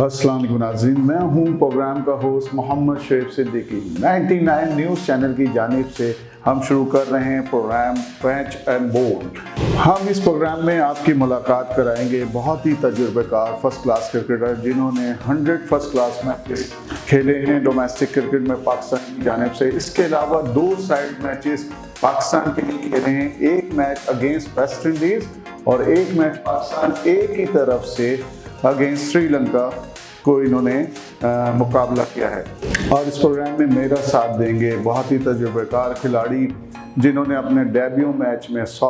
अस्सलाम वालेकुम नाज़रीन, मैं हूं प्रोग्राम का होस्ट मोहम्मद शरीफ सिद्दीकी। 99 न्यूज़ चैनल की जानिब से हम शुरू कर रहे हैं प्रोग्राम पैच एंड बोल्ड। हम इस प्रोग्राम में आपकी मुलाकात कराएंगे बहुत ही तजुर्बेकार फर्स्ट क्लास क्रिकेटर जिन्होंने 100 फर्स्ट क्लास मैचेस खेले हैं डोमेस्टिक क्रिकेट में पाकिस्तान की जानिब से। इसके अलावा 2 साइड मैचेस पाकिस्तान के लिए खेले हैं, एक मैच अगेंस्ट वेस्ट इंडीज़ और एक मैच पाकिस्तान एक ही तरफ से अगेंस्ट श्रीलंका को इन्होंने मुकाबला किया है। और इस प्रोग्राम में मेरा साथ देंगे बहुत ही तजुर्बेकार खिलाड़ी जिन्होंने अपने डेब्यू मैच में 100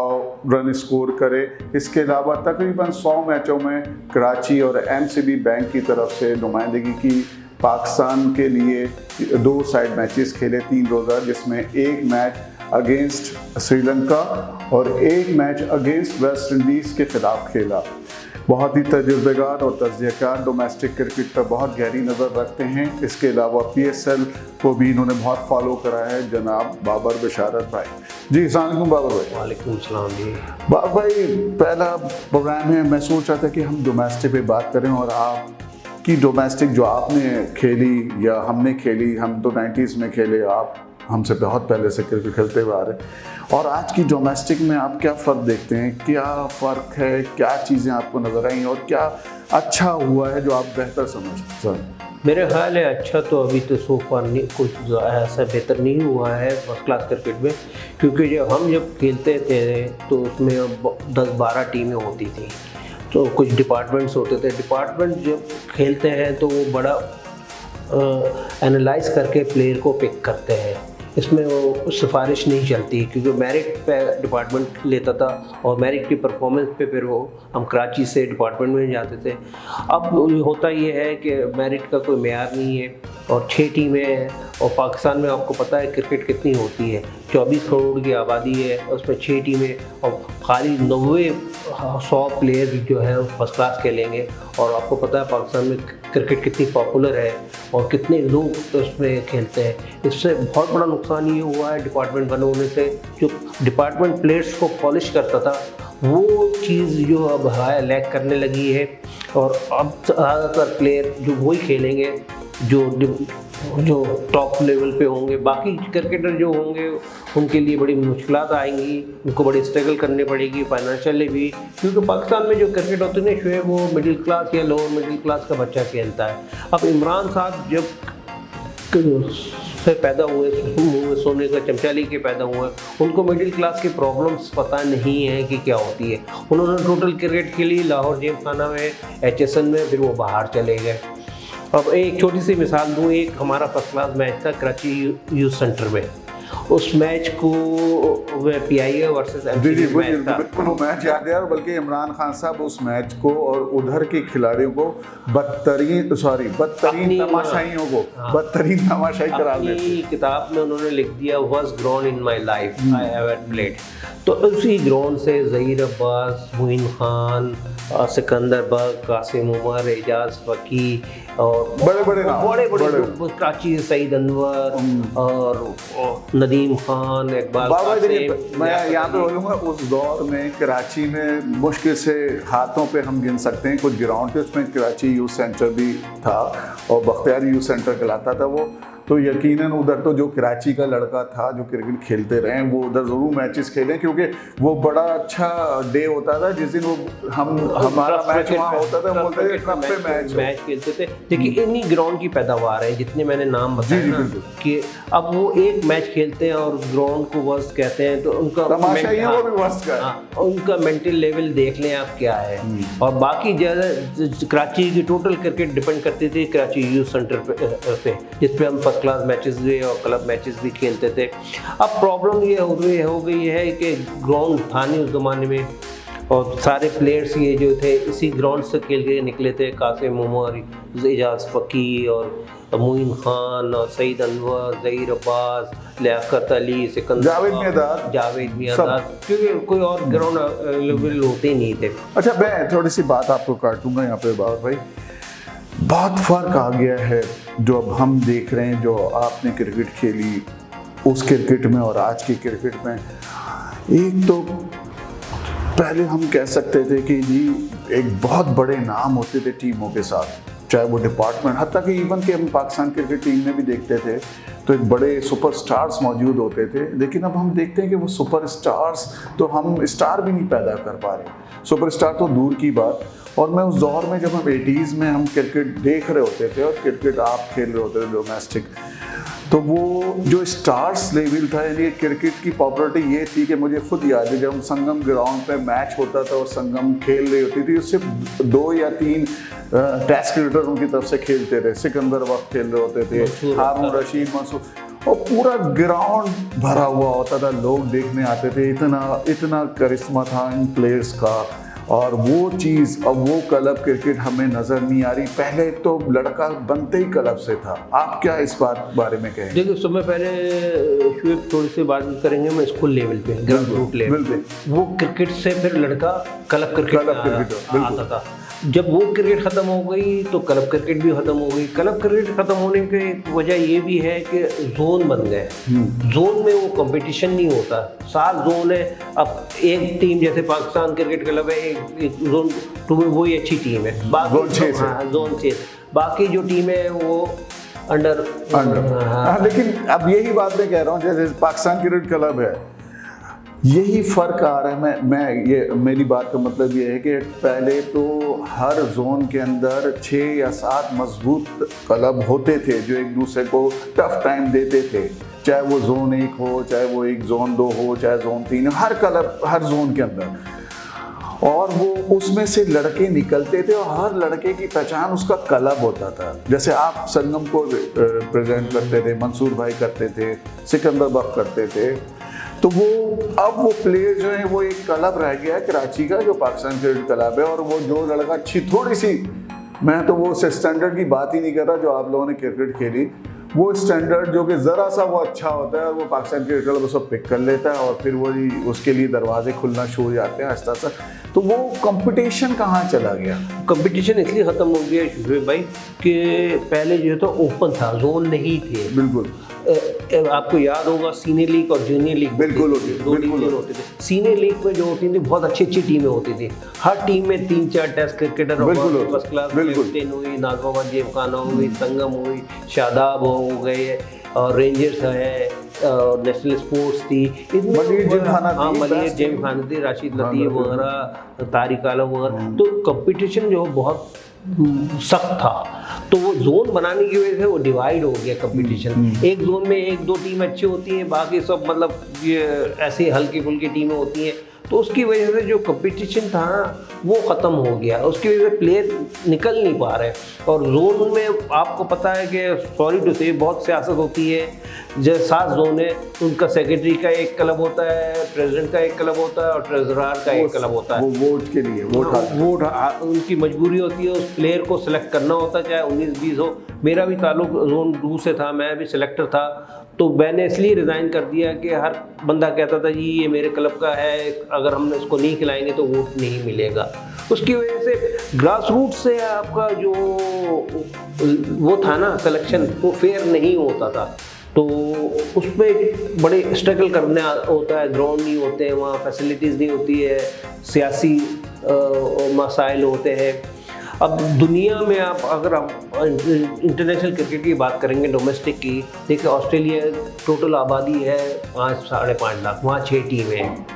रन स्कोर करे। इसके अलावा तकरीबन 100 मैचों में कराची और MCB बैंक की तरफ से नुमाइंदगी की। पाकिस्तान के लिए 2 साइड मैचेस खेले 3 रोज़ा, जिसमें एक मैच अगेंस्ट श्रीलंका और एक मैच अगेंस्ट वेस्ट इंडीज़ के खिलाफ खेला। बहुत ही तजुर्बेकार और तजज़ियाकार डोमेस्टिक क्रिकेट पर बहुत गहरी नज़र रखते हैं। इसके अलावा PSL को भी इन्होंने बहुत फॉलो करा है। जनाब बाबर बशारत भाई जी, अस्सलाम वालेकुम बाबर भाई। वालेकुम सलाम जी। बाबर भाई, पहला प्रोग्राम है, मैं सोच रहा था कि हम डोमेस्टिक पे बात करें और आपकी डोमेस्टिक जो आपने खेली या हमने खेली, हम तो 90s में खेले, आप हमसे बहुत पहले से क्रिकेट खेलते हुए आ रहे हैं, और आज की डोमेस्टिक में आप क्या फ़र्क देखते हैं? क्या फ़र्क है, क्या चीज़ें आपको नज़र आई और क्या अच्छा हुआ है जो आप बेहतर समझते हैं? मेरे ख्याल है अच्छा तो अभी तो सो फार नहीं, कुछ ऐसा बेहतर नहीं हुआ है फर्स्ट क्लास क्रिकेट में, क्योंकि जब खेलते थे तो उसमें 10-12 टीमें होती थी, तो कुछ डिपार्टमेंट्स होते थे। डिपार्टमेंट जब खेलते हैं तो वो बड़ा एनालाइज करके प्लेयर को पिक करते हैं। इसमें वो सिफारिश नहीं चलती, क्योंकि मेरिट पे डिपार्टमेंट लेता था और मेरिट की परफॉर्मेंस पे फिर वो हम कराची से डिपार्टमेंट में जाते थे। अब होता ये है कि मेरिट का कोई मेयार नहीं है और 6 टीमें हैं, और पाकिस्तान में आपको पता है क्रिकेट कितनी होती है, 24 करोड़ की आबादी है, उसमें 6 टीमें और खाली 90-100 प्लेयर जो है फर्स्ट क्लास खेलेंगे। और आपको पता है पाकिस्तान में क्रिकेट कितनी पॉपुलर है और कितने लोग उसमें खेलते हैं। इससे बहुत बड़ा नुकसान ये हुआ है डिपार्टमेंट बने होने से। जो डिपार्टमेंट प्लेयर्स को पॉलिश करता था वो चीज़ जो अब लैक करने लगी है, और अब ज़्यादातर प्लेयर जो वही खेलेंगे जो टॉप लेवल पे होंगे। बाकी क्रिकेटर जो होंगे उनके लिए बड़ी मुश्किलात आएंगी, उनको बड़ी स्ट्रगल करनी पड़ेगी फाइनेंशियली भी, क्योंकि पाकिस्तान में जो क्रिकेट होती है ना शोएब, वो मिडिल क्लास या लोअर मिडिल क्लास का बच्चा खेलता है। अब इमरान साहब जब से पैदा हुए, मुँह में सोने का चमचा लेके पैदा हुए, उनको मिडिल क्लास की प्रॉब्लम्स पता नहीं है कि क्या होती है। उन्होंने टोटल क्रिकेट खेली लाहौर जेम खाना में, HSN में, फिर वो बाहर चले गए। अब एक छोटी सी मिसाल दूँ, एक हमारा फर्स्ट क्लास मैच था कराची यूथ सेंटर में। उस मैच को PIA वर्सेस MCB मैच था। बिल्कुल वो मैच याद है, और बल्कि इमरान खान साहब उस मैच को और उधर के खिलाड़ियों को बदतरीन तमाशाइयों को बदतरीन तमाशाई करा देते। किताब में उन्होंने लिख दिया, was ground in my life I have played. तो उसी ग्राउंड से ज़हीर अब्बास, मोइन खान, सिकंदर बग, कासिम उमर, एजाज फकी और बड़े कराची से सईद अनवर और नदीम खान, इकबाल कासिम। मैं यहाँ पे बोलूँगा, उस दौर में कराची में मुश्किल से हाथों पे हम गिन सकते हैं कुछ ग्राउंड थे, उसमें कराची यूथ सेंटर भी था और बख्तियार यूथ सेंटर कहलाता था वो। तो यकीनन उधर तो जो कराची का लड़का था जो क्रिकेट खेलते रहे, वो उधर ज़रूर मैचेस खेलें, क्योंकि वो बड़ा अच्छा डे होता था जिस दिन वो हमारा मैच वहाँ होता था, बोलते थे मैच खेलते थे। देखिए इन्हीं ग्राउंड की पैदावार है जितने मैंने नाम बताए ना, कि अब वो एक मैच खेलते हैं और ग्राउंड को वर्स्ट कहते हैं, तो उनका मेंटल लेवल देख लें आप क्या है। और बाकी ज़्यादा कराची की टोटल क्रिकेट डिपेंड करती थी कराची यूथ सेंटर पे, जिस पे हम क्लास मैचेस भी और क्लब मैचेस भी खेलते थे। अब प्रॉब्लम ये हो गई है कि ग्राउंड था नहीं उस ज़माने में, और सारे प्लेयर्स ये जो थे इसी ग्राउंड से खेल के निकले थे। कासिम उमर, एजाज फकी और मोइन खान और सईद अनवर, ज़हीर अब्बास, लियाकत अली, सिकंदर, जावेद मियादाद, क्योंकि कोई और ग्राउंड अवेलेबल होते नहीं थे। अच्छा, मैं थोड़ी सी बात आपको काटूंगा यहाँ पे बाबर भाई। बहुत फ़र्क आ गया है जो अब हम देख रहे हैं, जो आपने क्रिकेट खेली उस क्रिकेट में और आज की क्रिकेट में। एक तो पहले हम कह सकते थे कि जी एक बहुत बड़े नाम होते थे टीमों के साथ, चाहे वो डिपार्टमेंट, हत्ता कि इवन कि हम पाकिस्तान क्रिकेट टीम में भी देखते थे तो एक बड़े सुपरस्टार्स मौजूद होते थे, लेकिन अब हम देखते हैं कि वो सुपरस्टार्स तो हम स्टार भी नहीं पैदा कर पा रहे, सुपरस्टार तो दूर की बात। और मैं उस दौर में जब हम 80s में हम क्रिकेट देख रहे होते थे और क्रिकेट आप खेल रहे होते थे डोमेस्टिक, तो वो जो स्टार्स लेवल था, यानी क्रिकेट की पॉपुलरिटी ये थी कि मुझे खुद याद है जब हम संगम ग्राउंड पे मैच होता था और संगम खेल रही होती थी, उससे 2 या 3 टेस्ट क्रिकेटर उनकी तरफ से खेलते थे, सिकंदर वक्त खेल रहे होते थे, हारून रशीद, मंसूर, और पूरा ग्राउंड भरा हुआ होता था, लोग देखने आते थे, इतना करिश्मा था इन प्लेयर्स का। और वो चीज़, अब वो क्लब क्रिकेट हमें नज़र नहीं आ रही। पहले तो लड़का बनते ही क्लब से था। आप क्या इस बारे में कहें? देखिए, समय पहले शुएब थोड़ी सी बात करेंगे, मैं स्कूल लेवल पे, ग्राउंड रूट लेवल पे, वो क्रिकेट से फिर लड़का क्लब क्रिकेट आता था। जब वो क्रिकेट ख़त्म हो गई तो क्लब क्रिकेट भी ख़त्म हो गई। क्लब क्रिकेट ख़त्म होने की वजह ये भी है कि जोन बन गए। जोन में वो कंपटीशन नहीं होता, 7 जोन है। अब एक टीम जैसे पाकिस्तान क्रिकेट क्लब है, एक जोन 2 में वही अच्छी टीम है, बाकी जोन 6, बाकी जो टीम है वो अंडर। लेकिन अब यही बात मैं कह रहा हूँ, जैसे पाकिस्तान क्रिकेट क्लब है, यही फ़र्क आ रहा है। मैं ये मेरी बात का मतलब ये है कि पहले तो हर जोन के अंदर 6 या 7 मजबूत क्लब होते थे जो एक दूसरे को टफ टाइम देते थे, चाहे वो जोन 1 हो, चाहे वो एक जोन 2 हो, चाहे जोन 3 हो, हर क्लब हर जोन के अंदर। और वो उसमें से लड़के निकलते थे और हर लड़के की पहचान उसका क्लब होता था। जैसे आप संगम को प्रेजेंट करते थे, मंसूर भाई करते थे, सिकंदर बख्श करते थे, तो वो अब वो प्लेयर जो है वो एक क्लब रह गया है कराची का, जो पाकिस्तान क्रिकेट क्लब है। और वो जो लड़का अच्छी थोड़ी सी, मैं तो वो स्टैंडर्ड की बात ही नहीं कर रहा जो आप लोगों ने क्रिकेट खेली, वो स्टैंडर्ड जो कि ज़रा सा वो अच्छा होता है और वो पाकिस्तान क्रिकेट क्लब उसको पिक कर लेता है और फिर वो उसके लिए दरवाजे खुलना शुरू हो जाते हैं आस्ता आस्ता। तो वो कंपटीशन कहाँ चला गया? कंपटीशन इसलिए ख़त्म हो गया शुएब भाई कि पहले जो तो ओपन था, जोन नहीं थे। बिल्कुल, आपको याद होगा सीनियर लीग और जूनियर लीग बिल्कुल होते थे। सीनियर लीग में जो होती थी बहुत अच्छी टीमें होती थी, हर टीम में 3-4 test cricketer first class captain हुई, नाज़िम जेमखाना हुई, संगम हुई, शादाब हो गए और रेंजर्स है, और नेशनल स्पोर्ट्स थी, मलिर जेमखाना थी, राशिद लतीफ़ वगैरह, तारिक आलम वगैरह। तो कंपटीशन जो बहुत सख्त था, तो वो जोन बनाने की वजह से वो डिवाइड हो गया कंपटीशन। एक जोन में 1-2 टीम अच्छी होती हैं, बाकी सब मतलब ये ऐसे हल्की फुल्की टीमें होती हैं, तो उसकी वजह से जो कंपटीशन था ना वो ख़त्म हो गया, उसकी वजह से प्लेयर निकल नहीं पा रहे। और जोन में आपको पता है कि सॉरी टू से बहुत सियासत होती है। जैसे 7 जोन है, उनका सेक्रेटरी का एक क्लब होता है, प्रेसिडेंट का एक क्लब होता है और ट्रेजरर का एक क्लब होता है। वो वोट के लिए वोट उनकी मजबूरी होती है, उस प्लेयर को सिलेक्ट करना होता है, चाहे 19-20 हो। मेरा भी ताल्लुक जोन 2 से था, मैं भी सिलेक्टर था, तो मैंने इसलिए रिज़ाइन कर दिया कि हर बंदा कहता था जी ये मेरे क्लब का है, अगर हम इसको नहीं खिलाएंगे तो वोट नहीं मिलेगा। उसकी वजह से ग्रास रूट से आपका जो वो था ना सिलेक्शन, वो फेयर नहीं होता था, तो उसमें बड़े स्ट्रगल करना होता है। ग्राउंड नहीं होते हैं वहाँ, फैसिलिटीज़ नहीं होती है, सियासी मसाइल होते हैं। अब दुनिया में आप अगर हम इंटरनेशनल क्रिकेट की बात करेंगे, डोमेस्टिक की, देखिए ऑस्ट्रेलिया टोटल आबादी है 5-5.5 लाख, वहाँ 6 टीमें हैं।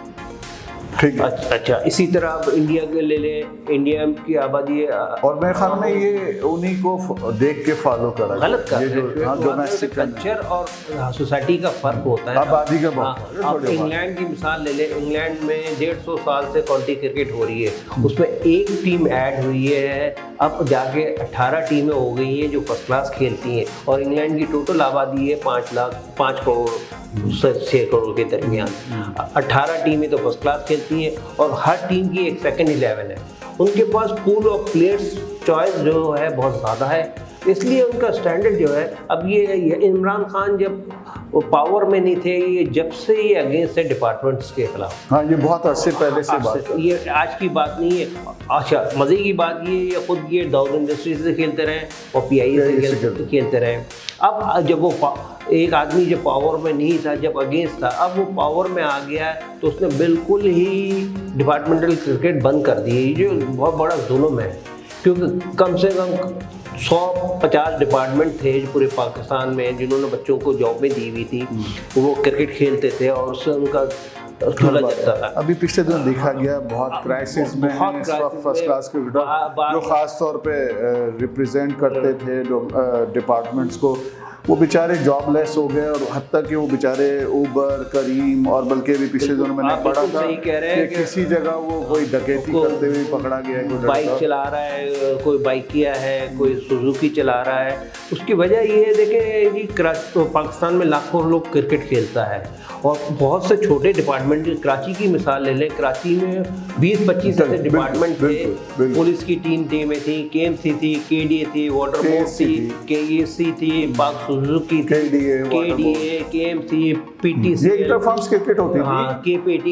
ठीक है। अच्छा, इसी तरह आप इंडिया के ले लें, इंडिया की आबादी है, और मेरे ख्याल में ये उन्हीं को देख के फॉलो करा गलत कर डोमेस्टिक कल्चर और सोसाइटी का फ़र्क होता है, आबादी का बहुत। आप इंग्लैंड की मिसाल ले लें, इंग्लैंड में 150 साल से काउंटी क्रिकेट हो रही है, उसमें एक टीम ऐड हुई है, अब जाके 18 टीमें हो गई हैं जो फर्स्ट क्लास खेलती हैं। और इंग्लैंड की टोटल आबादी है 5 करोड़ से 6 करोड़ के दरमियान। 18 टीमें तो फर्स्ट क्लास खेलती हैं और हर टीम की एक सेकंड 11 है। उनके पास पूल ऑफ प्लेयर्स चॉइस जो है बहुत ज़्यादा है, इसलिए उनका स्टैंडर्ड जो है। अब ये इमरान खान जब पावर में नहीं थे, ये जब से ये अगेंस्ट है डिपार्टमेंट्स के खिलाफ। हाँ, ये बहुत अर्से पहले से बात है, ये आज की बात नहीं है। अच्छा, मज़े की बात ये खुद ये दाऊद इंडस्ट्री से खेलते रहे और PI से खेलते रहे। अब जब वो एक आदमी जब पावर में नहीं था, जब अगेंस्ट था, अब वो पावर में आ गया है तो उसने बिल्कुल ही डिपार्टमेंटल क्रिकेट बंद कर दी, जो बहुत बड़ा जुल्म है। क्योंकि कम से कम 150 डिपार्टमेंट थे जो पूरे पाकिस्तान में जिन्होंने बच्चों को जॉब में दी हुई थी, वो क्रिकेट खेलते थे और उससे उनका झोला जमता था। अभी पिछले दिनों देखा गया बहुत क्राइसिस में है इस वक्त फर्स्ट क्लास क्रिकेटर जो खास तौर पे रिप्रेजेंट करते थे डिपार्टमेंट्स को, वो बेचारे जॉबलेस हो गए और हद तक कि वो बेचारे उबर, करीम और बल्कि भी पिछले दिनों मैंने पढ़ा था कि किसी जगह वो कोई डकैती करते हुए पकड़ा गया है, कोई बाइक चला रहा है, कोई बाइक किया है, कोई सुजुकी चला रहा है। उसकी वजह ये है देखें कि पाकिस्तान में लाखों लोग क्रिकेट खेलता है और बहुत से छोटे डिपार्टमेंट, कराची की मिसाल ले लें, कराची में 20-25 ऐसे डिपार्टमेंट थे, पुलिस की टीमें थी, KMC थी, KDA थी, वाटर बोर्ड थी, KEC थी, पाक सुजुकी थी, KDA, KMC, PTC, क्रिकेट होती थी, हाँ, KPT।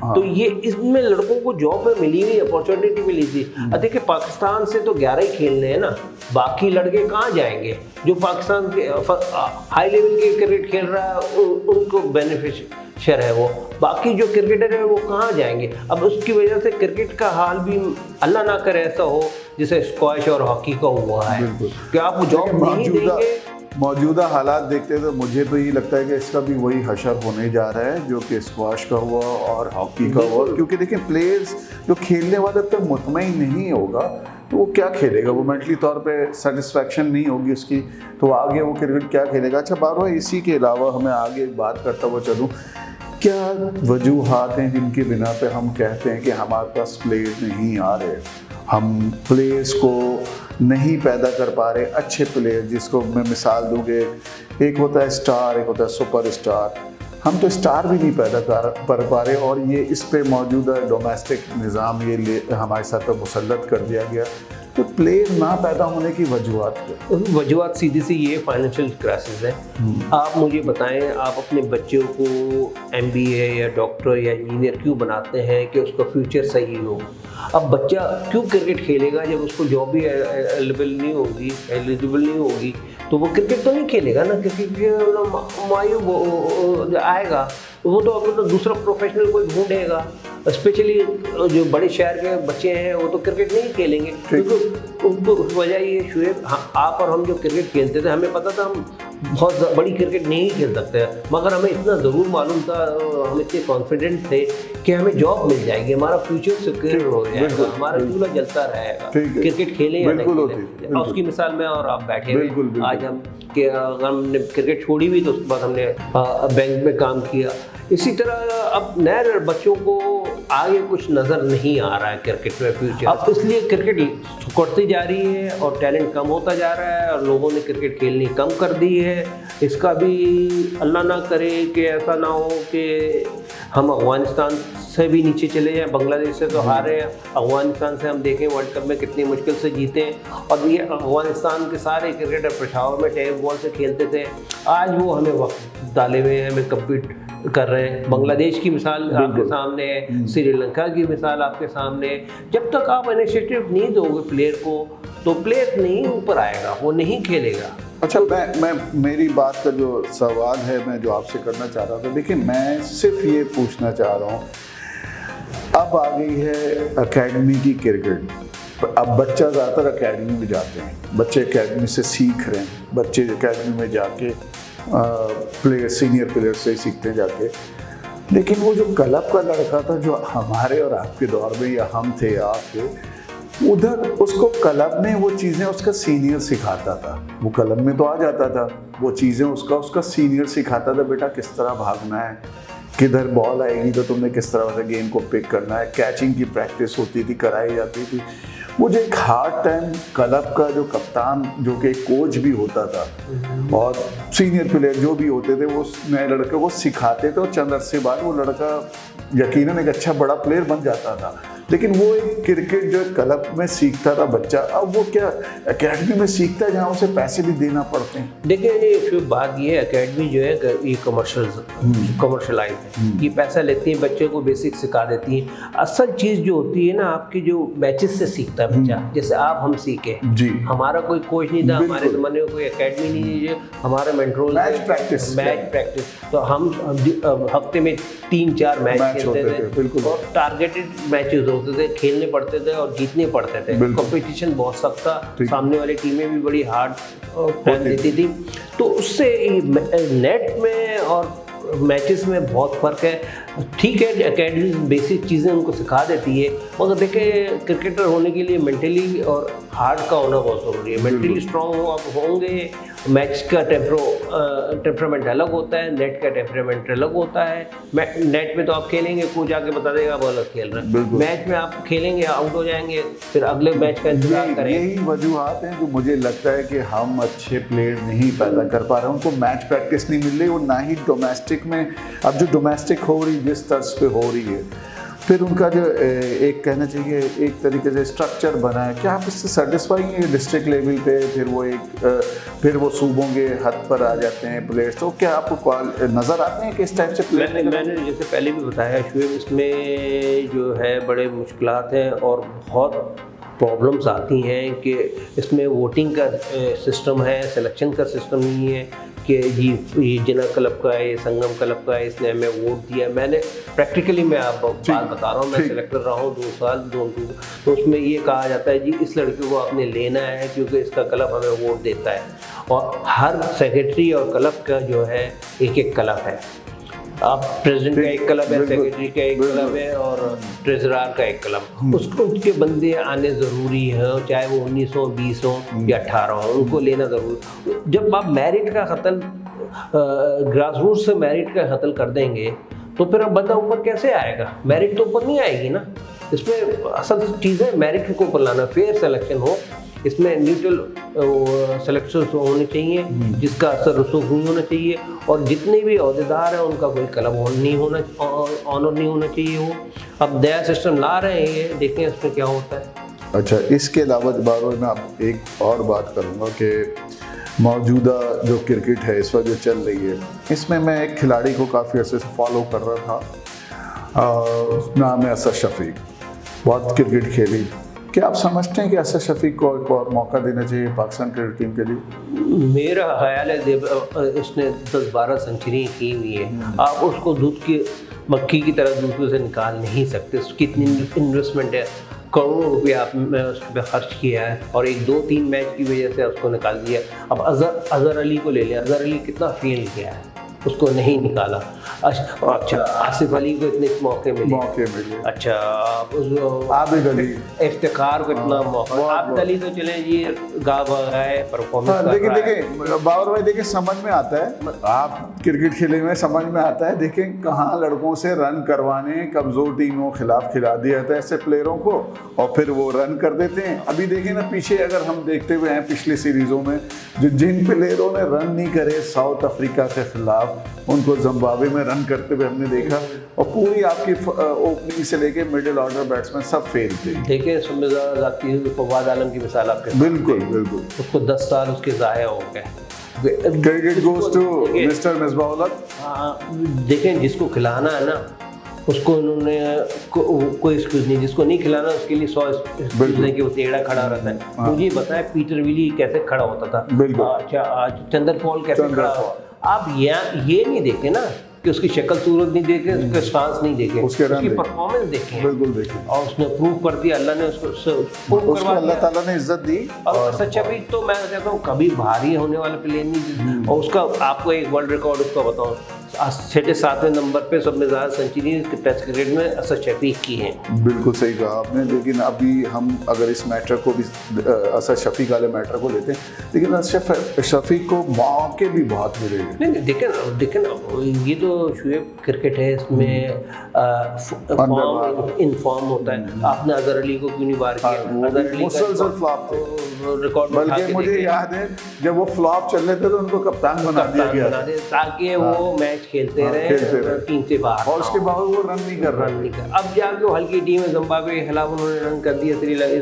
तो ये इसमें लड़कों को जॉब में मिली हुई अपॉर्चुनिटी मिली थी। देखिए पाकिस्तान से तो 11 ही खेलने हैं ना, बाकी लड़के कहाँ जाएंगे? जो पाकिस्तान के हाई लेवल के क्रिकेट खेल रहा है उनको बेनिफिशियर है वो, बाकी जो क्रिकेटर है वो कहाँ जाएंगे? अब उसकी वजह से क्रिकेट का हाल भी अल्लाह ना करे ऐसा हो जैसे स्क्वैश और हॉकी का हुआ है कि आप जॉब नहीं देंगे। मौजूदा हालात देखते हैं तो मुझे तो ये लगता है कि इसका भी वही हशर होने जा रहा है जो कि स्क्वैश का हुआ और हॉकी का हुआ, क्योंकि देखिए प्लेयर्स जो खेलने वाला तक मुतमईन नहीं होगा तो वो क्या खेलेगा, वो मेंटली तौर पे सेटिस्फैक्शन नहीं होगी उसकी, तो आगे वो क्रिकेट क्या खेलेगा। अच्छा बारो इसी के अलावा हमें आगे बात करता हुआ चलूँ, क्या वजूहात हैं जिनके बिना पे हम कहते हैं कि हमारे पास प्लेयर नहीं आ रहे, हम प्लेयर्स को नहीं पैदा कर पा रहे अच्छे प्लेयर, जिसको मैं मिसाल दूँगी, एक होता है स्टार, एक होता है सुपर स्टार, हम तो स्टार भी नहीं पैदा कर पा रहे और ये इस पे मौजूदा डोमेस्टिक निज़ाम ये हमारे साथ पर मुसल्लत कर दिया गया। तो प्लेयर ना पैदा होने की वजूहत सीधी सी ये फाइनेंशियल क्राइसिस है। आप मुझे बताएं, आप अपने बच्चों को MBA या डॉक्टर या इंजीनियर क्यों बनाते हैं कि उसका फ्यूचर सही हो? अब बच्चा क्यों क्रिकेट खेलेगा जब उसको जॉब भी एलिजिबल नहीं होगी तो वो क्रिकेट तो नहीं खेलेगा ना, क्रिकेट मायू आएगा वो तो अपना दूसरा प्रोफेशनल कोई ढूंढेगा। स्पेशली जो बड़े शहर के बच्चे हैं वो तो क्रिकेट नहीं खेलेंगे क्योंकि उनको वजह ये शुएब, आप और हम जो क्रिकेट खेलते थे हमें पता था हम बहुत बड़ी क्रिकेट नहीं खेल सकते, मगर हमें इतना ज़रूर मालूम था, हम इतने कॉन्फिडेंट थे कि हमें जॉब मिल जाएगी, हमारा फ्यूचर सिक्योर हो जाएगा, हमारा चूल्हा जलता रहेगा, क्रिकेट खेलें या नहीं खेलें। उसकी मिसाल में और आप बैठे हुए आज हमने क्रिकेट छोड़ी हुई तो उसके बाद हमने बैंक में काम किया। इसी तरह अब नए बच्चों को आगे कुछ नज़र नहीं आ रहा है क्रिकेट में फ्यूचर, अब इसलिए क्रिकेट सुकड़ती जा रही है और टैलेंट कम होता जा रहा है और लोगों ने क्रिकेट खेलनी कम कर दी है। इसका भी अल्लाह ना करे कि ऐसा ना हो कि हम अफगानिस्तान से भी नीचे चले जाएं, बांग्लादेश से तो हारे हैं, अफगानिस्तान से हम देखें वर्ल्ड कप में कितनी मुश्किल से जीते हैं और ये अफगानिस्तान के सारे क्रिकेटर पेशावर में टेप बॉल से खेलते थे, आज वो हमें वक्त डाले हुए हैं, हमें कम्पीट कर रहे हैं। बांग्लादेश की मिसाल आपके सामने है, श्रीलंका की मिसाल आपके सामने है। जब तक आप इनिशिएटिव नहीं दोगे प्लेयर को तो प्लेयर नहीं ऊपर आएगा, वो नहीं खेलेगा। अच्छा मैं मेरी बात का जो सवाल है मैं जो आपसे करना चाह रहा था, देखिए मैं सिर्फ ये पूछना चाह रहा हूँ, अब आ गई है एकेडमी की क्रिकेट, अब बच्चा ज़्यादातर एकेडमी में जाते हैं, बच्चे एकेडमी से सीख रहे हैं, बच्चे एकेडमी में जाके प्लेयर सीनियर प्लेयर से सीखते हैं जाके, लेकिन वो जो क्लब का लड़का था जो हमारे और आपके दौर में या हम थे आपके, उधर उसको क्लब में वो चीज़ें उसका सीनियर सिखाता था, वो क्लब में तो आ जाता था, वो चीज़ें उसका सीनियर सिखाता था, बेटा किस तरह भागना है, किधर बॉल आएगी तो तुमने किस तरह से गेंद को पिक करना है, कैचिंग की प्रैक्टिस होती थी, कराई जाती थी। वो जो एक हार्ड टाइम क्लब का जो कप्तान जो कि कोच भी होता था और सीनियर प्लेयर जो भी होते थे वो नए लड़के को सिखाते थे और चंद अरसे बाद वो लड़का यकीनन एक अच्छा बड़ा प्लेयर बन जाता था। लेकिन वो एक क्रिकेट जो क्लब में सीखता था बच्चा, अब वो क्या एकेडमी में सीखता है जहाँ उसे पैसे भी देना पड़ते हैं। देखिए एक बात ये एकेडमी जो है ये कमर्शलाइज है, ये पैसा लेती है, बच्चे को बेसिक सिखा देती है। असल चीज़ जो होती है ना आपकी जो मैचेस से सीखता है बच्चा, जैसे आप हम सीखे जी, हमारा कोई कोच नहीं था, हमारे ज़माने में कोई एकेडमी नहीं है, हमारा मेंटरोल मैच प्रैक्टिस तो हम हफ्ते में 3-4 मैच खेलते थे और टारगेटेड मैचेस हो होते थे, खेलने पड़ते थे और जीतने पड़ते थे। बिल्कुल। कंपटीशन बहुत सख्त था, ठीक। सामने वाली टीमें भी बड़ी हार्ड टाइम देती थी, तो उससे नेट में और मैचेस में बहुत फ़र्क है। ठीक है, एकेडमी बेसिक चीज़ें उनको सिखा देती है, मगर देखिए क्रिकेटर होने के लिए मेंटली और हार्ट का होना बहुत ज़रूरी है। मेंटली स्ट्रांग हो आप होंगे, मैच का टेम्परामेंट अलग होता है, नेट का टेम्परामेंट अलग होता है। नेट में तो आप खेलेंगे, कोच आके बता देगा आप अलग खेल रहे हैं, मैच में आप खेलेंगे, आउट हो जाएंगे, फिर अगले मैच का इंतजार करेंगे। यही वजूहत हैं जो मुझे लगता है कि हम अच्छे प्लेयर नहीं पैदा कर पा रहे हैं, उनको मैच प्रैक्टिस नहीं मिल रही, और ना ही डोमेस्टिक में अब जो डोमेस्टिक हो रही जिस तर्ज पे हो रही है, फिर उनका जो एक कहना चाहिए एक तरीके से स्ट्रक्चर बना है, क्या आप इससे सेटिस्फाई हैं डिस्ट्रिक्ट लेवल पे, फिर वो सूबों के हद पर आ जाते हैं प्लेयर्स, तो क्या आपको नज़र आते हैं कि इस टाइप से प्लेयर? मैंने जैसे पहले भी बताया शुएब, इसमें जो है बड़े मुश्किलात हैं और बहुत प्रॉब्लम्स आती हैं कि इसमें वोटिंग का सिस्टम है, सिलेक्शन का सिस्टम नहीं है कि जी ये जिना क्लब का है, संगम क्लब का है, इसने हमें वोट दिया। मैंने प्रैक्टिकली मैं आप बात बता रहा हूँ, मैं सिलेक्टर रहा हूँ 2 साल, तो उसमें ये कहा जाता है जी इस लड़के को आपने लेना है क्योंकि इसका क्लब हमें वोट देता है, और हर सेक्रेटरी और क्लब का जो है एक क्लब है। आप प्रेसिडेंट का एक क्लब है, सेक्रेटरी का एक क्लब है और ट्रेजरर का एक क्लब, उसको उसके बंदे आने ज़रूरी हैं, चाहे वो 19 हो, 20 हो या 18 हो, उनको लेना ज़रूरी। जब आप मेरिट का ख़त्ल ग्रास रूट से मेरिट का ख़त्ल कर देंगे तो फिर अब बंदा ऊपर कैसे आएगा? मेरिट तो ऊपर नहीं आएगी ना। इसमें असल चीज़ है मेरिट को ऊपर लाना, फेयर सिलेक्शन हो, इसमें न्यूट्रल सिलेक्शन होने चाहिए, जिसका असर रसूख नहीं होना चाहिए, और जितने भी अहदेदार हैं उनका कोई क्लब ऑनर नहीं होना चाहिए। वो अब नया सिस्टम ला रहे हैं, ये देखें इसमें क्या होता है। अच्छा, इसके अलावा बार मैं आप एक और बात करूँगा कि मौजूदा जो क्रिकेट है इस वक्त जो चल रही है, इसमें मैं एक खिलाड़ी को काफ़ी अर्से से फॉलो कर रहा था, नाम है असद शफीक, बहुत क्रिकेट खेली। क्या आप समझते हैं कि असद शफीक को एक और मौका देना चाहिए पाकिस्तान क्रिकेट टीम के लिए? मेरा ख्याल है इसने 10-12 सेंचुरी की हुई है, आप उसको दूध की मक्खी की तरह दूध से निकाल नहीं सकते। उसकी इतनी इन्वेस्टमेंट है, करोड़ों रुपया आपने उस पर खर्च किया है और 1-2-3 मैच की वजह से उसको निकाल दिया। अब अजहर अली को ले लें, अजहर अली कितना फेल किया है, उसको नहीं निकाला। अच्छा, आसिफ अली को इतने मौके मिले। अच्छा, आबिद अली, इफ्तिखार को इतना मौका, आबिद अली तो चले जी गाँव है परफॉर्मेंस। लेकिन देखिए बाबर भाई, देखिए समझ में आता है, आप क्रिकेट खेले में समझ में आता है, देखें कहाँ लड़कों से रन करवाने, कमज़ोर टीमों के खिलाफ खिला दिया जाता है ऐसे प्लेयरों को, और फिर वो रन कर देते हैं। अभी देखें ना, पीछे अगर हम देखते हुए हैं पिछली सीरीज़ों में जिन प्लेयरों ने रन नहीं करे साउथ अफ्रीका के खिलाफ, उनको जिम्बाब्वे में रन करते हुए हमने देखा, और पूरी आपकी ओपनिंग से लेके मिडिल ऑर्डर बैट्समैन सब फेल थे। देखिए फवाद आलम की मिसाल आपके, बिल्कुल, उसको 10 साल उसके ज़ाया हो गए। Credit goes to mister Misbah-ul-Haq. देखें, जिसको खिलाना है ना उसको इन्होंने कोई एक्सक्यूज नहीं, जिसको नहीं खिलाना उसके लिए 100 एक्सक्यूज नहीं कि वो टेढ़ा खड़ा रहता है। मुझे बताया पीटर विली कैसे खड़ा होता था, अच्छा आज चंदर पॉल कैसे खड़ा हुआ। आप ये नहीं देखे ना कि उसकी शक्ल सूरत नहीं देखे, उसके स्टांस नहीं देखे, उसकी परफॉर्मेंस देखे, बिल्कुल देखे, और उसने प्रूव कर दिया, अल्लाह ने उसको अल्लाह ताला ने इज्जत दी। और सच्चा भी तो मैं कहता हूँ कभी भारी होने वाला प्लेयर नहीं, और उसका आपको एक वर्ल्ड रिकॉर्ड उसका बताऊँ, 6-7वें नंबर पे सब में ज़्यादा सेंचुरी टेस्ट क्रिकेट में असद शफीक की हैं। बिल्कुल सही कहा आपने, लेकिन अभी हम अगर इस मैटर को भी असद शफीक वाले मैटर को लेते हैं, लेकिन असद शफीक को मौके भी बहुत मिले। नहीं देखें ये तो शुएब क्रिकेट है, इसमें इनफॉर्म होता है। आपने अजहर अली को क्यों नहीं बार किया? अजहर अली मुसलसल फ्लॉप थे रिकॉर्ड, बल्कि मुझे याद है जब वो फ्लॉप चल रहे थे तो उनको कप्तान बना दिया गया ताकि वो मैच खेलते रहे टीम से बाहर, और उसके बाद वो रन नहीं कर अब जाके वो हल्की टीम है जिम्बाब्वे के खिलाफ उन्होंने रन कर दिया, श्रीलंका।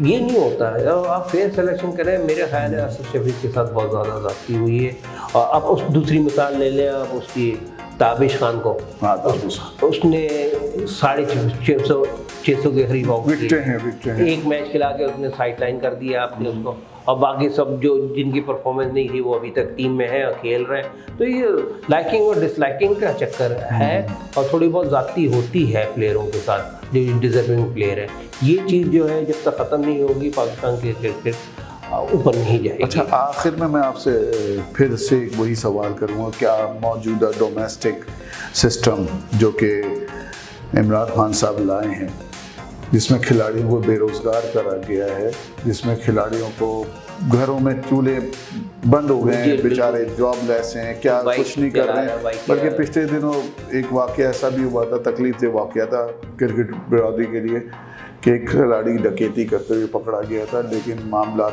ये नहीं होता है, आप फेयर सिलेक्शन करें। मेरे ख्याल है असद शफीक के साथ बहुत ज़्यादा ज़्यादती हुई है। और आप उस दूसरी मिसाल ले लें, आप उसकी ताबिश खान को, उसने 650 के करीब आउट किए, एक मैच खिला के उसने साइड लाइन कर दिया आपने उसको। और बाकी सब जो जिनकी परफॉर्मेंस नहीं थी वो अभी तक टीम में है और खेल रहे हैं। तो ये लाइकिंग और डिसलाइकिंग का चक्कर है और थोड़ी बहुत ज़्यादती होती है प्लेयरों के साथ जो डिजर्विंग प्लेयर है। ये चीज़ जो है जब तक ख़त्म नहीं होगी पाकिस्तान की क्रिकेट ऊपर नहीं जाएगी। अच्छा, आखिर में मैं आपसे फिर से वही सवाल करूँगा, क्या मौजूदा डोमेस्टिक सिस्टम जो कि इमरान खान साहब लाए हैं, जिसमें खिलाड़ियों को बेरोज़गार करा गया है, जिसमें खिलाड़ियों को घरों में चूल्हे बंद हो गए हैं, बेचारे जॉबलेस हैं, क्या कुछ नहीं कर रहे हैं। बल्कि पिछले दिनों एक वाक़या ऐसा भी हुआ था, तकलीफ से वाक़या था क्रिकेट बिरादरी के लिए, कि एक खिलाड़ी डकैती करते हुए पकड़ा गया था, लेकिन मामला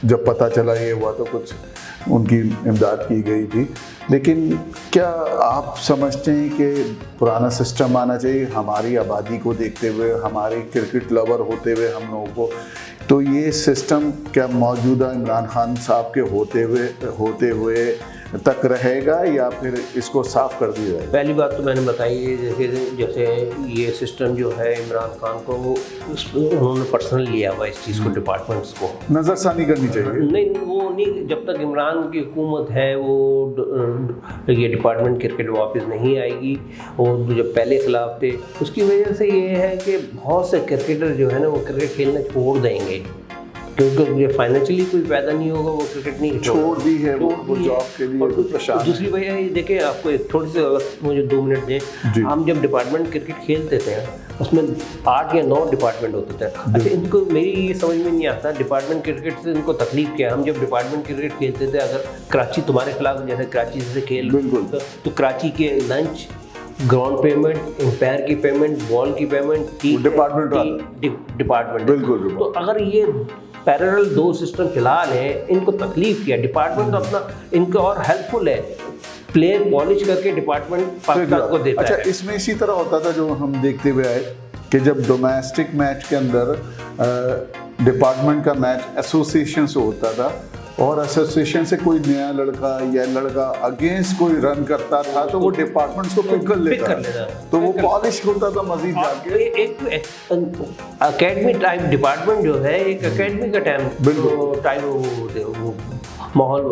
जब पता चला ये हुआ तो कुछ उनकी इमदाद की गई थी। लेकिन क्या आप समझते हैं कि पुराना सिस्टम आना चाहिए हमारी आबादी को देखते हुए, हमारे क्रिकेट लवर होते हुए हम लोगों को? तो ये सिस्टम क्या मौजूदा इमरान खान साहब के होते हुए तक रहेगा या फिर इसको साफ कर दिया जाएगा? पहली बात तो मैंने बताई है, जैसे ये सिस्टम जो है इमरान खान को उन्होंने पर्सनल लिया हुआ इस चीज़ को, डिपार्टमेंट्स को नज़रसानी करनी चाहिए। नहीं, वो नहीं, जब तक इमरान की हुकूमत है वो ये डिपार्टमेंट क्रिकेट वापस नहीं आएगी। और जब पहले खिलाफ थे उसकी वजह से ये है कि बहुत से क्रिकेटर जो है ना वो क्रिकेट खेलना छोड़ देंगे, क्योंकि ये फाइनेंशियली कोई फायदा नहीं होगा, वो क्रिकेट नहीं छोड़ दी है, वो जॉब के लिए परेशान। दूसरी वजह ये देखें, आपको एक थोड़ी सी मुझे 2 मिनट दें। हम जब डिपार्टमेंट क्रिकेट खेलते थे उसमें 8 या 9 डिपार्टमेंट होते थे। अच्छा, इनको मेरी ये समझ में नहीं आता डिपार्टमेंट क्रिकेट से इनको तकलीफ क्या है। हम जब डिपार्टमेंट क्रिकेट खेलते थे, अगर कराची तुम्हारे खिलाफ जैसे कराची से खेल तो कराची के लंच, ग्राउंड पेमेंट, एम्पायर की पेमेंट, बॉल की पेमेंट, डिपार्टमेंट। बिल्कुल। तो अगर ये पैरेलल 2 सिस्टम फिलहाल है, इनको तकलीफ क्या, डिपार्टमेंट तो अपना इनको और हेल्पफुल है, प्लेयर पॉलिश करके डिपार्टमेंट पाकिस्तान को देता है। अच्छा, इसमें इसी तरह होता था जो हम देखते हुए आए कि जब डोमेस्टिक मैच के अंदर डिपार्टमेंट का मैच एसोसिएशन से होता था और एसोसिएशन से कोई नया लड़का या लड़का अगेंस्ट कोई रन करता था तो वो डिपार्टमेंट को पिक कर लेता, तो वो पॉलिश होता था मजीद जाके। एक अकेडमी टाइप डिपार्टमेंट जो है, एक अकेडमी का टाइम माहौल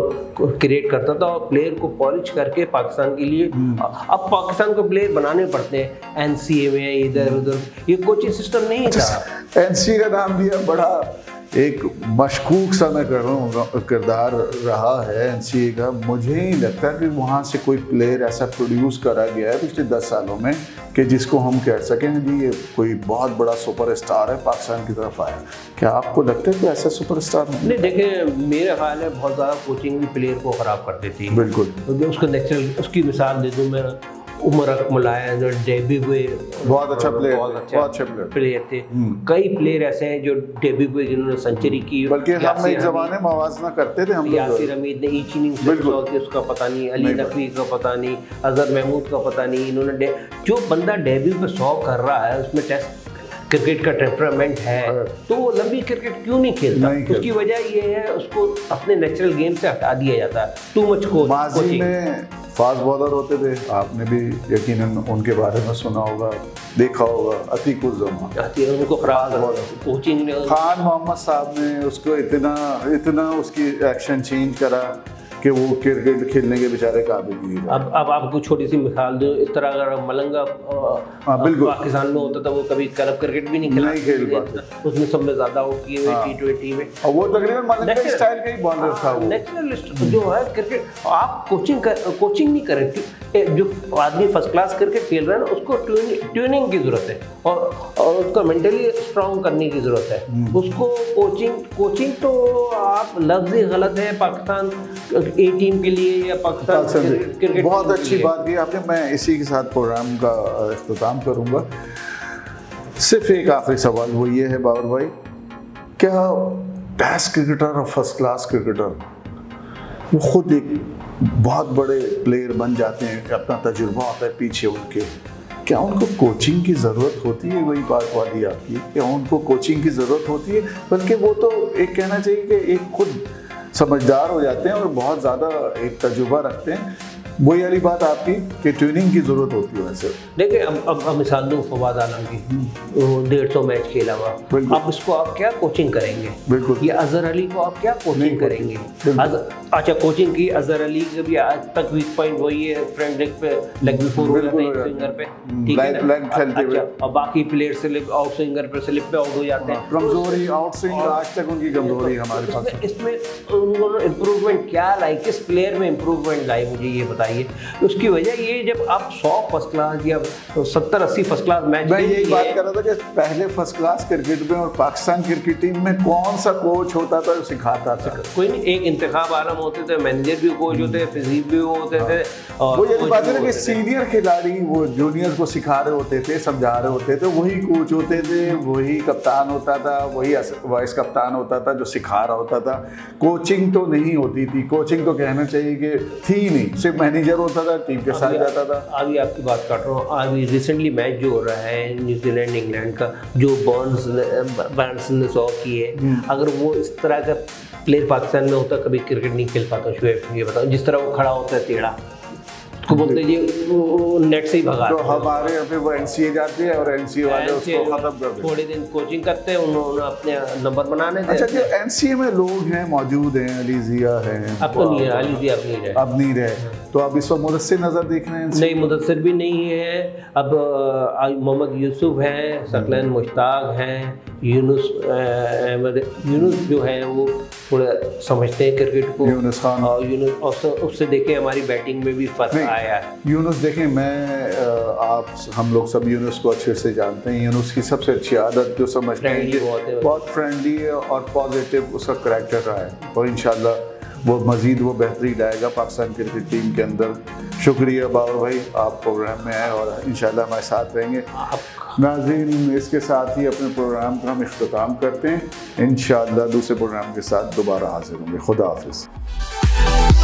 क्रिएट करता था और प्लेयर को पॉलिश करके पाकिस्तान के लिए। अब पाकिस्तान को प्लेयर बनाने पड़ते हैं एनसीए में, इधर उधर, ये कोचिंग सिस्टम नहीं था। एनसीए का नाम दिया, बड़ा एक मशकूक सा मैं कर रहा हूँ किरदार रहा है एनसीए का। मुझे ही लगता है कि वहाँ से कोई प्लेयर ऐसा प्रोड्यूस करा गया है पिछले 10 सालों में कि जिसको हम कह सकें जी ये कोई बहुत बड़ा सुपरस्टार है, पाकिस्तान की तरफ आया। क्या आपको लगता है कि ऐसा सुपरस्टार नहीं? देखें, मेरा ख्याल है बहुत ज़्यादा कोचिंग भी प्लेयर को ख़राब कर देती है। बिल्कुल। उसको नेचुरल, उसकी मिसाल दे दूँ मैं, उमर अकमल आया जो डेब्यू पे बहुत अच्छा प्लेयर थे। कई प्लेयर ऐसे हैं जो डेब्यू पे जिन्होंने सेंचुरी की, बल्कि हम एक ज़माने में मवाजना करते थे हम लोग। यासिर हमीद ने ईच इनिंग्स उसका पता नहीं, अली नकवी का पता नहीं, अजहर महमूद का पता नहीं। इन्होंने जो बंदा डेब्यू पे 100 कर रहा है, उसमें टेस्ट क्रिकेट का टेम्परामेंट है, तो वो लंबी क्रिकेट क्यों नहीं खेलता? उसकी वजह ये है उसको अपने नेचुरल गेम से हटा दिया जाता है। टू मच माजी में फास्ट बॉलर होते थे, आपने भी यकीनन उनके बारे में सुना होगा, देखा होगा, अतीकुज़्ज़मान, उनको खराब कोचिंग ने, खान मोहम्मद साहब ने उसको इतना उसकी एक्शन चेंज करा कि वो क्रिकेट खेलने के बेचारे काबिल नहीं रहे। अब आपको छोटी सी मिसाल दूं, इस तरह अगर मलंगा पाकिस्तान में होता था, वो कभी क्लब क्रिकेट भी नहीं खेल पाता। उसने सब में ज़्यादा आउट किए हुए T20 में, और वो तकरीबन मलंगा स्टाइल का ही बॉलर था। नेचुरलिस्ट जो है क्रिकेट, आप कोचिंग नहीं करें। जो आदमी फर्स्ट क्लास क्रिकेट खेल रहा है ना, उसको ट्यूनिंग की ज़रूरत है और उसको मेंटली स्ट्रॉन्ग करने की ज़रूरत है। उसको कोचिंग तो आप लफ्ज़ ही गलत है पाकिस्तान ए टीम के लिए या पाकिस्तान क्रिकेट। बहुत अच्छी बात की आपने। मैं इसी के साथ प्रोग्राम का इख्तिताम करूंगा। सिर्फ एक आखिरी सवाल, वो ये है बाबर भाई, क्या टेस्ट क्रिकेटर और फर्स्ट क्लास क्रिकेटर वो खुद एक बहुत बड़े प्लेयर बन जाते हैं, अपना तजुर्बा होता है पीछे उनके, क्या उनको कोचिंग की ज़रूरत होती है? वही बात वाली आपकी, क्या उनको कोचिंग की ज़रूरत होती है? बल्कि वो तो एक कहना चाहिए कि एक खुद समझदार हो जाते हैं और बहुत ज़्यादा एक तजुर्बा रखते हैं, वही वाली बात आपकी कि ट्रेनिंग की ज़रूरत होती है वैसे। देखिए अब मिसाल दूँ फवाद आलम की, वो 150 मैच खेला हुआ, बिल्कुल। अब इसको आप क्या कोचिंग करेंगे? बिल्कुल। ये अजहर अली को आप क्या नहीं कोचिंग करेंगे? अच्छा कोचिंग की, अजहर अली का भी आज तक वीक पॉइंट वही है, फ्रंट लेग पे लेग बिफोर हो जाता है स्विंगर पे, ठीक है ना? लेग खेलते हुए। अच्छा, और बाकी player slip out swinger pay slip पे आउट हो जाते हैं। कमजोरी आउट स्विंग आज तक उनकी कमजोरी हमारे पास है। इसमें उनको इम्प्रूवमेंट क्या लाई, किस प्लेयर में इम्प्रूवमेंट लाई, मुझे ये बताइए। उसकी वजह ये, जब आप 100 फर्स्ट क्लास या 70-80 फर्स्ट क्लास मैच, मैं यही बात कर रहा था कि पहले फर्स्ट क्लास क्रिकेट में और पाकिस्तान क्रिकेट टीम में कौन सा कोच होता था जो सिखाता था? कोई नहीं, एक इंतखाब आलम होते थे, मैनेजर भी कोच होते, फिजिक भी होते थे, और वो यही बात है ना कि सीनियर खिलाड़ी वो जूनियर को सिखा रहे होते थे, समझा रहे होते थे, वही कोच होते थे, वही कप्तान होता था, वही वाइस कप्तान होता था जो सिखा रहा होता था। कोचिंग तो नहीं होती थी, कोचिंग तो कहना चाहिए कि थी नहीं, सिर्फ मैनेजर होता था, टीम के साथ जाता था। अभी आपकी बात कर रहा हूँ, अभी रिसेंटली मैच जो हो रहा है न्यूजीलैंड इंग्लैंड का, जो बर्न्स ने 100 किए, अगर वो इस तरह का प्लेयर पाकिस्तान में होता कभी क्रिकेट नहीं खेल पाता। शुएब ये बताओ, जिस तरह वो खड़ा होता है टेढ़ा, को बोलते हैं जी वो नेट से ही भगा, तो हमारे यहाँ पे वो NCA जाती है और NCA वाले उसको खत्म कर देते हैं। थोड़े दिन कोचिंग करते हैं, उन्होंने अपने नंबर बनाने थे। अच्छा, जो NCA में लोग हैं मौजूद हैं, अली जिया हैं, अब तो नहीं है, अली जिया अब नहीं रहे, अब नहीं रहे, तो अब इस वक्त मुदस्सिर नजर देख रहे हैं NCA? नहीं, मुदस्सिर भी नहीं है, अब मोहम्मद यूसुफ हैं, सकलैन मुश्ताक हैं, यूनुस अहमद, यूनुस जो है वो थोड़ा समझते हैं क्रिकेट को, यूनुस खान, और यूनुस उससे देखें हमारी बैटिंग में भी फर्क आया है। यूनुस देखें, हम लोग सब यूनुस को अच्छे से जानते हैं। यूनुस की सबसे अच्छी आदत जो समझते हैं कि बहुत फ्रेंडली है और पॉजिटिव उसका करैक्टर रहा है, और इंशाल्लाह वो मज़ीद वो बेहतरी लाएगा पाकिस्तान क्रिकेट टीम के अंदर। शुक्रिया बाबर भाई, आप प्रोग्राम में आए और इंशाल्लाह हमारे साथ रहेंगे। नाज़रीन, इसके साथ ही अपने प्रोग्राम का हम इख्तिताम करते हैं। इंशाल्लाह दूसरे प्रोग्राम के साथ दोबारा हाजिर होंगे। खुदा हाफिज़।